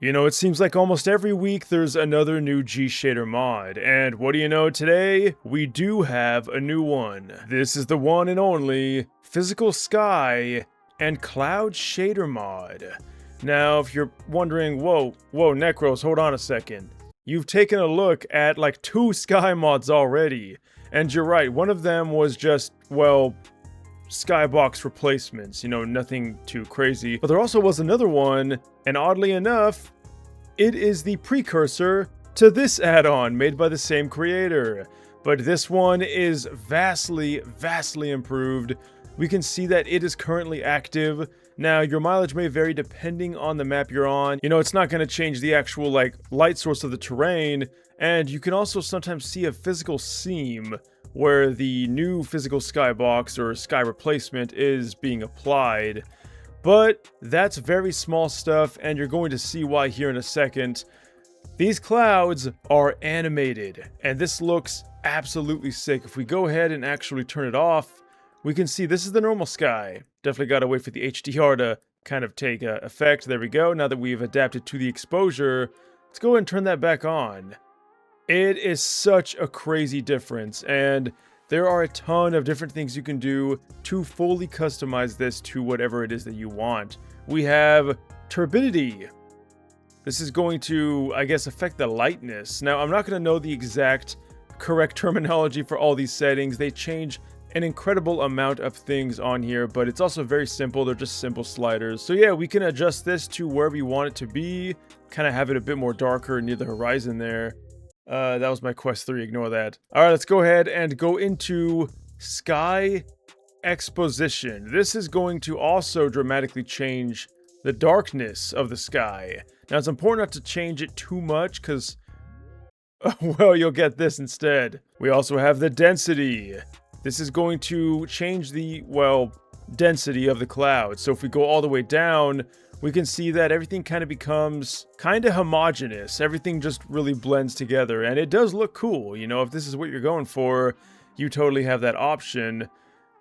You know, it seems like almost every week there's another new G-Shader mod, and what do you know, today we do have a new one. This is the one and only Physical Sky and Cloud Shader mod. Now, if you're wondering, whoa, Necros, hold on a second. You've taken a look at like 2 Sky mods already, and you're right, one of them was just, well, skybox replacements, you know, nothing too crazy. But there also was another one, and oddly enough, it is the precursor to this add-on made by the same creator. But this one is vastly improved. We can see that it is currently active. Now, your mileage may vary depending on the map you're on. You know, it's not going to change the actual, like, light source of the terrain. And you can also sometimes see a physical seam where the new physical skybox or sky replacement is being applied. But that's very small stuff, and you're going to see why here in a second. These clouds are animated, and this looks absolutely sick. If we go ahead and actually turn it off, we can see this is the normal sky. Definitely gotta wait for the HDR to kind of take effect. There we go. Now that we've adapted to the exposure, let's go ahead and turn that back on. It is such a crazy difference, and there are a ton of different things you can do to fully customize this to whatever it is that you want. We have turbidity. This is going to, I guess, affect the lightness. Now, I'm not going to know the exact correct terminology for all these settings. They change an incredible amount of things on here, but it's also very simple. They're just simple sliders. So yeah, we can adjust this to wherever you want it to be, kind of have it a bit more darker near the horizon there. That was my quest 3, ignore that. Alright, let's go ahead and go into Sky Exposition. This is going to also dramatically change the darkness of the sky. Now, it's important not to change it too much, because, well, you'll get this instead. We also have the density. This is going to change the, well, density of the cloud. So if we go all the way down, we can see that everything kind of becomes kind of homogeneous. Everything just really blends together, and it does look cool. You know, if this is what you're going for, you totally have that option.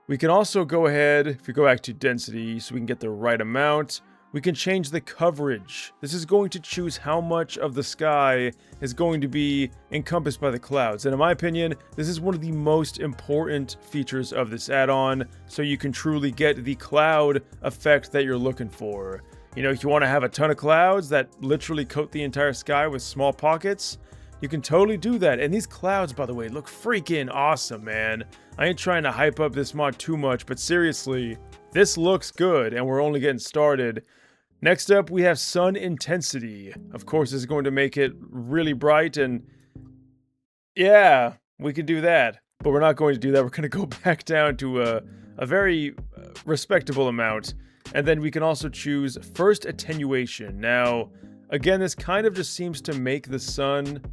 We can also go ahead, if we go back to density, so we can get the right amount, we can change the coverage. This is going to choose how much of the sky is going to be encompassed by the clouds. And in my opinion, this is one of the most important features of this add-on, so you can truly get the cloud effect that you're looking for. You know, if you want to have a ton of clouds that literally coat the entire sky with small pockets, you can totally do that. And these clouds, by the way, look freaking awesome, man. I ain't trying to hype up this mod too much, but seriously, this looks good, and we're only getting started. Next up, we have sun intensity. Of course, this is going to make it really bright, and yeah, we can do that. But we're not going to do that. We're going to go back down to a very respectable amount. And then we can also choose first attenuation. Now, again, this kind of just seems to make the sun,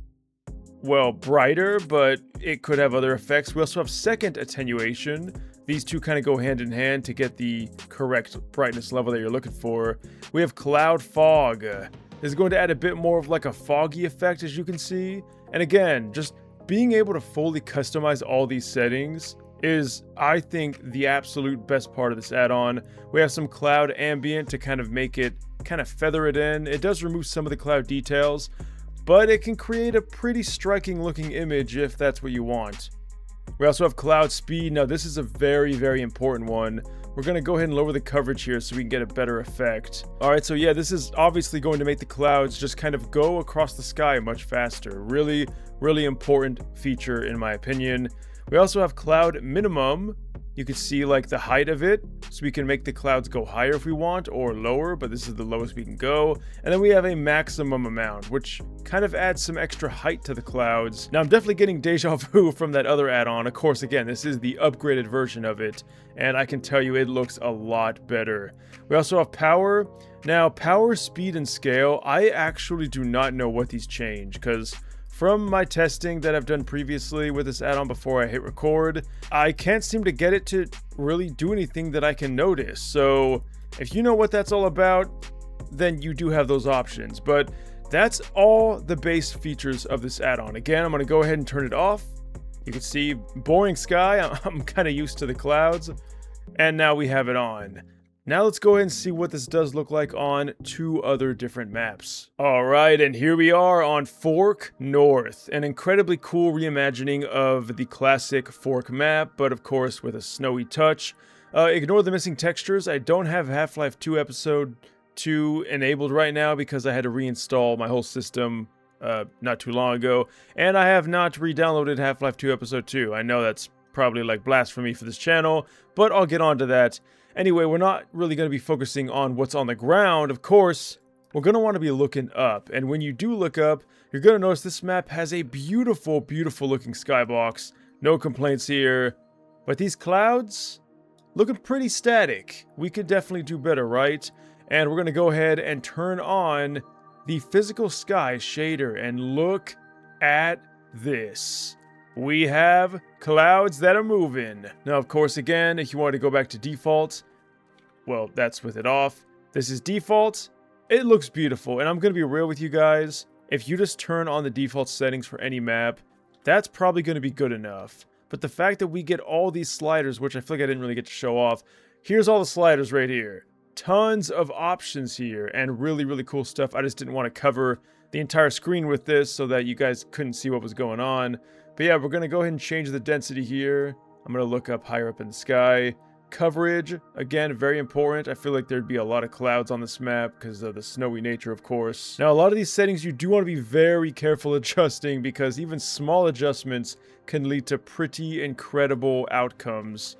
well, brighter, but it could have other effects. We also have second attenuation. These two kind of go hand in hand to get the correct brightness level that you're looking for. We have cloud fog. This is going to add a bit more of like a foggy effect, as you can see. And again, just being able to fully customize all these settings is, I think, the absolute best part of this add-on. We have some cloud ambient to kind of make it, kind of feather it in. It does remove some of the cloud details, but it can create a pretty striking looking image if that's what you want. We also have cloud speed. Now, this is a very important one. We're going to go ahead and lower the coverage here so we can get a better effect. Alright, so yeah, this is obviously going to make the clouds just kind of go across the sky much faster. Really important feature in my opinion. We also have cloud minimum. You can see like the height of it, so we can make the clouds go higher if we want, or lower, but this is the lowest we can go. And then we have a maximum amount, which kind of adds some extra height to the clouds. Now, I'm definitely getting deja vu from that other add-on. Of course, again, this is the upgraded version of it, and I can tell you it looks a lot better. We also have power. Now, power, speed, and scale, I actually do not know what these change, because from my testing that I've done previously with this add-on before I hit record, I can't seem to get it to really do anything that I can notice. So if you know what that's all about, then you do have those options. But that's all the base features of this add-on. Again, I'm going to go ahead and turn it off. You can see boring sky. I'm kind of used to the clouds. And now we have it on. Now let's go ahead and see what this does look like on 2 other different maps. Alright, and here we are on Fork North, an incredibly cool reimagining of the classic Fork map, but of course with a snowy touch. Ignore the missing textures. I don't have Half-Life 2 Episode 2 enabled right now because I had to reinstall my whole system not too long ago, and I have not re-downloaded Half-Life 2 Episode 2. I know that's probably like blasphemy for this channel, but I'll get onto that. Anyway, we're not really going to be focusing on what's on the ground. Of course, we're going to want to be looking up. And when you do look up, you're going to notice this map has a beautiful, beautiful looking skybox. No complaints here. But these clouds, looking pretty static. We could definitely do better, right? And we're going to go ahead and turn on the physical sky shader. And look at this. We have clouds that are moving. Now, of course, again, if you want to go back to default, well, that's with it off. This is default. It looks beautiful, and I'm going to be real with you guys. If you just turn on the default settings for any map, that's probably going to be good enough. But the fact that we get all these sliders, which I feel like I didn't really get to show off, here's all the sliders right here. Tons of options here, and really, really cool stuff. I just didn't want to cover the entire screen with this so that you guys couldn't see what was going on. But yeah, we're going to go ahead and change the density here. I'm going to look up higher up in the sky. Coverage, again, very important. I feel like there'd be a lot of clouds on this map because of the snowy nature, of course. Now, a lot of these settings you do want to be very careful adjusting because even small adjustments can lead to pretty incredible outcomes.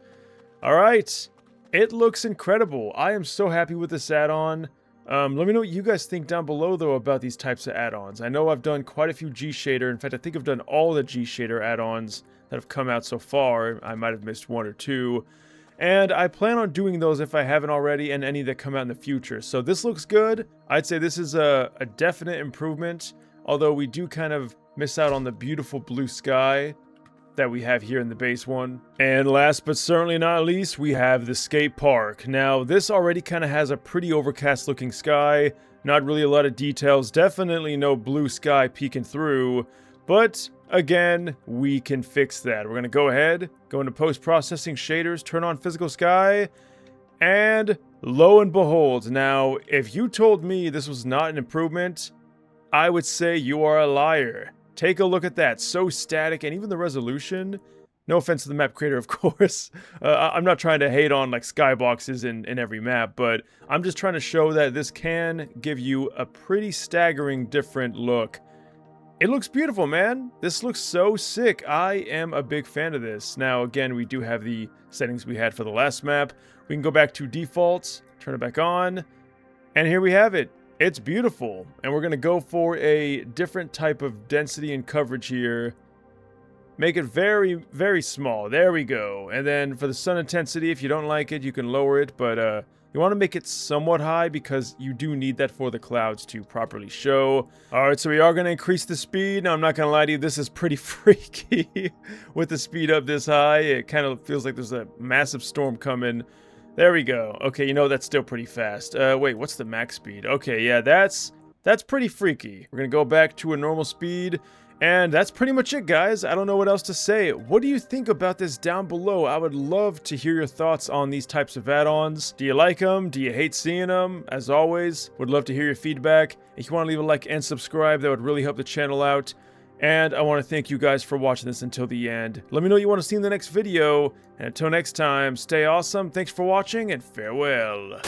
All right, it looks incredible. I am so happy with this add-on. Let me know what you guys think down below, though, about these types of add-ons. I know I've done quite a few G-Shader. In fact, I think I've done all the G-Shader add-ons that have come out so far. I might have missed 1 or 2. And I plan on doing those if I haven't already, and any that come out in the future. So this looks good. I'd say this is a definite improvement, although we do kind of miss out on the beautiful blue sky that we have here in the base one. And last but certainly not least, we have the skate park. Now, this already kind of has a pretty overcast looking sky, not really a lot of details, definitely no blue sky peeking through, but again, we can fix that. We're gonna go ahead, go into post-processing shaders, turn on physical sky, and lo and behold, now, if you told me this was not an improvement, I would say you are a liar. Take a look at that. So static, and even the resolution. No offense to the map creator, of course. I'm not trying to hate on like skyboxes in every map, but I'm just trying to show that this can give you a pretty staggering different look. It looks beautiful, man. This looks so sick. I am a big fan of this. Now, again, we do have the settings we had for the last map. We can go back to defaults, turn it back on, and here we have it. It's beautiful, and we're going to go for a different type of density and coverage here. Make it very, very small. There we go. And then for the sun intensity, if you don't like it, you can lower it, but you want to make it somewhat high because you do need that for the clouds to properly show. Alright, so we are going to increase the speed. Now, I'm not going to lie to you, this is pretty freaky with the speed up this high. It kind of feels like there's a massive storm coming. There we go. Okay, you know, that's still pretty fast. Wait, what's the max speed? Okay, yeah, that's pretty freaky. We're gonna go back to a normal speed, and that's pretty much it, guys. I don't know what else to say. What do you think about this down below? I would love to hear your thoughts on these types of add-ons. Do you like them? Do you hate seeing them? As always, would love to hear your feedback. If you want to leave a like and subscribe, that would really help the channel out. And I want to thank you guys for watching this until the end. Let me know what you want to see in the next video. And until next time, stay awesome. Thanks for watching, and farewell.